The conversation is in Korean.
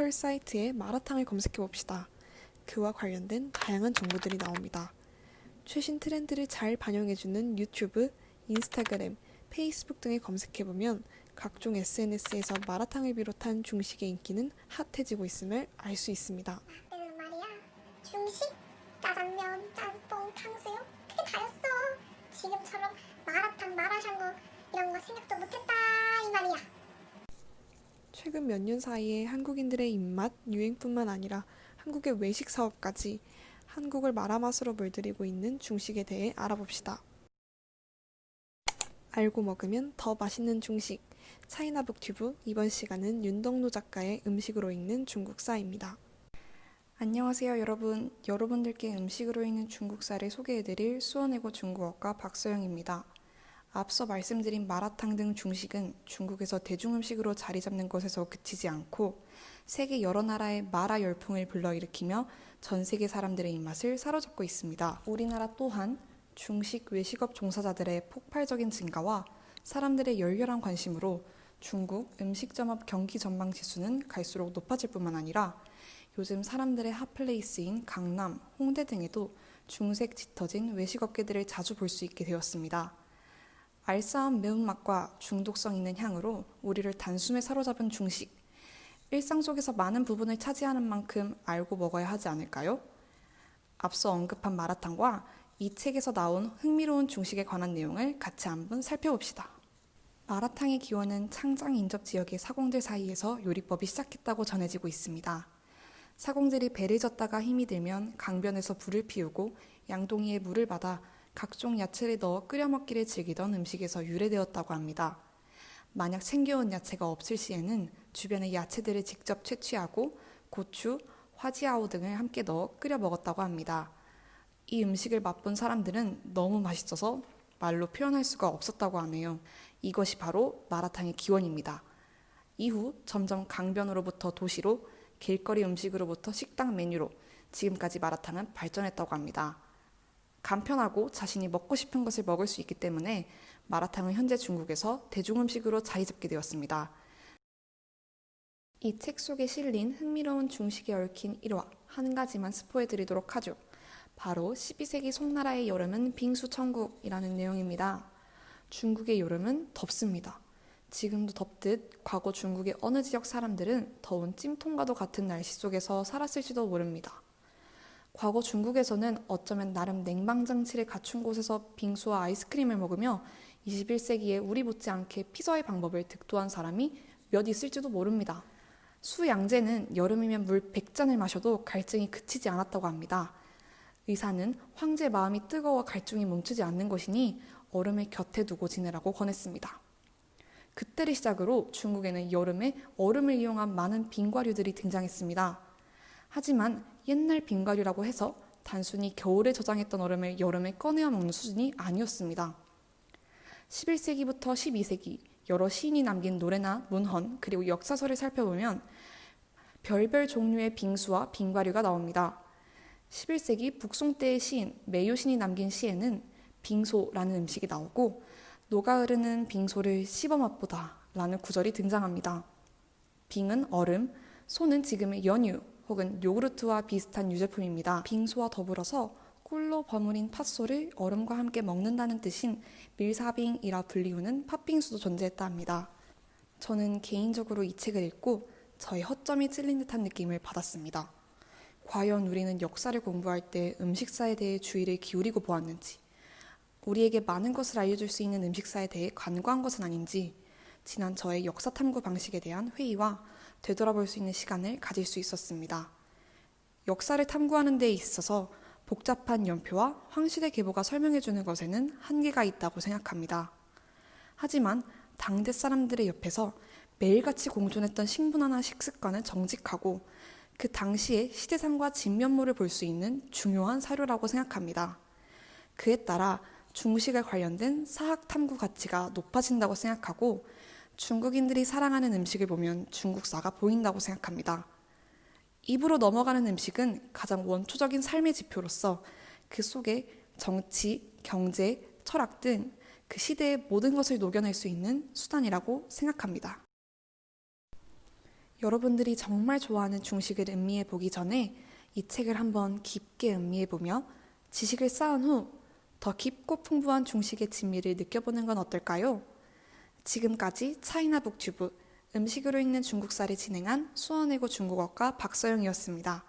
포털 사이트에 마라탕을 검색해 봅시다. 그와 관련된 다양한 정보들이 나옵니다. 최신 트렌드를 잘 반영해주는 유튜브, 인스타그램, 페이스북 등을 검색해보면 각종 SNS에서 마라탕을 비롯한 중식의 인기는 핫해지고 있음을 알 수 있습니다. 때는 말이야 중식, 짜장면, 짬뽕, 탕수육 그게 다였어. 지금처럼 마라탕, 마라샹궈 이런 거 생각도 못했다 이 말이야. 최근 몇 년 사이에 한국인들의 입맛, 유행뿐만 아니라 한국의 외식 사업까지 한국을 마라맛으로 물들이고 있는 중식에 대해 알아봅시다. 알고 먹으면 더 맛있는 중식, 차이나북튜브. 이번 시간은 윤덕노 작가의 음식으로 읽는 중국사입니다. 안녕하세요 여러분. 여러분들께 음식으로 읽는 중국사를 소개해드릴 수원외고 중국어과 박서영입니다. 앞서 말씀드린 마라탕 등 중식은 중국에서 대중음식으로 자리 잡는 것에서 그치지 않고 세계 여러 나라의 마라 열풍을 불러일으키며 전 세계 사람들의 입맛을 사로잡고 있습니다. 우리나라 또한 중식 외식업 종사자들의 폭발적인 증가와 사람들의 열렬한 관심으로 중국 음식점업 경기 전망 지수는 갈수록 높아질 뿐만 아니라 요즘 사람들의 핫플레이스인 강남, 홍대 등에도 중색 짙어진 외식업계들을 자주 볼 수 있게 되었습니다. 알싸한 매운맛과 중독성 있는 향으로 우리를 단숨에 사로잡은 중식. 일상 속에서 많은 부분을 차지하는 만큼 알고 먹어야 하지 않을까요? 앞서 언급한 마라탕과 이 책에서 나온 흥미로운 중식에 관한 내용을 같이 한번 살펴봅시다. 마라탕의 기원은 창장 인접 지역의 사공들 사이에서 요리법이 시작했다고 전해지고 있습니다. 사공들이 배를 젓다가 힘이 들면 강변에서 불을 피우고 양동이에 물을 받아 각종 야채를 넣어 끓여 먹기를 즐기던 음식에서 유래되었다고 합니다. 만약 챙겨온 야채가 없을 시에는 주변의 야채들을 직접 채취하고 고추, 화지아오 등을 함께 넣어 끓여 먹었다고 합니다. 이 음식을 맛본 사람들은 너무 맛있어서 말로 표현할 수가 없었다고 하네요. 이것이 바로 마라탕의 기원입니다. 이후 점점 강변으로부터 도시로, 길거리 음식으로부터 식당 메뉴로 지금까지 마라탕은 발전했다고 합니다. 간편하고 자신이 먹고 싶은 것을 먹을 수 있기 때문에 마라탕은 현재 중국에서 대중음식으로 자리 잡게 되었습니다. 이 책 속에 실린 흥미로운 중식에 얽힌 일화 한 가지만 스포해드리도록 하죠. 바로 12세기 송나라의 여름은 빙수 천국이라는 내용입니다. 중국의 여름은 덥습니다. 지금도 덥듯 과거 중국의 어느 지역 사람들은 더운 찜통과도 같은 날씨 속에서 살았을지도 모릅니다. 과거 중국에서는 어쩌면 나름 냉방장치를 갖춘 곳에서 빙수와 아이스크림을 먹으며 21세기에 우리 못지않게 피서의 방법을 득도한 사람이 몇 있을지도 모릅니다. 수양제는 여름이면 물 100잔을 마셔도 갈증이 그치지 않았다고 합니다. 의사는 황제 마음이 뜨거워 갈증이 멈추지 않는 것이니 얼음을 곁에 두고 지내라고 권했습니다. 그때를 시작으로 중국에는 여름에 얼음을 이용한 많은 빙과류들이 등장했습니다. 하지만 옛날 빙과류라고 해서 단순히 겨울에 저장했던 얼음을 여름에 꺼내어 먹는 수준이 아니었습니다. 11세기부터 12세기 여러 시인이 남긴 노래나 문헌 그리고 역사서를 살펴보면 별별 종류의 빙수와 빙과류가 나옵니다. 11세기 북송 때의 시인 매요신이 남긴 시에는 빙소라는 음식이 나오고 녹아 흐르는 빙소를 씹어 맛보다 라는 구절이 등장합니다. 빙은 얼음, 소는 지금의 연유 혹은 요구르트와 비슷한 유제품입니다. 빙소와 더불어서 꿀로 버무린 팥소를 얼음과 함께 먹는다는 뜻인 밀사빙이라 불리우는 팥빙수도 존재했다 합니다. 저는 개인적으로 이 책을 읽고 저의 허점이 찔린 듯한 느낌을 받았습니다. 과연 우리는 역사를 공부할 때 음식사에 대해 주의를 기울이고 보았는지, 우리에게 많은 것을 알려줄 수 있는 음식사에 대해 간과한 것은 아닌지, 지난 저의 역사 탐구 방식에 대한 회의와 되돌아볼 수 있는 시간을 가질 수 있었습니다. 역사를 탐구하는 데 있어서 복잡한 연표와 황실의 계보가 설명해주는 것에는 한계가 있다고 생각합니다. 하지만 당대 사람들의 옆에서 매일같이 공존했던 식문화나 식습관은 정직하고 그 당시의 시대상과 진면모를 볼 수 있는 중요한 사료라고 생각합니다. 그에 따라 중식에 관련된 사학 탐구 가치가 높아진다고 생각하고 중국인들이 사랑하는 음식을 보면 중국사가 보인다고 생각합니다. 입으로 넘어가는 음식은 가장 원초적인 삶의 지표로서 그 속에 정치, 경제, 철학 등 그 시대의 모든 것을 녹여낼 수 있는 수단이라고 생각합니다. 여러분들이 정말 좋아하는 중식을 음미해 보기 전에 이 책을 한번 깊게 음미해 보며 지식을 쌓은 후 더 깊고 풍부한 중식의 진미를 느껴보는 건 어떨까요? 지금까지 차이나 북튜브 음식으로 읽는 중국사를 진행한 수원외고 중국어과 박서영이었습니다.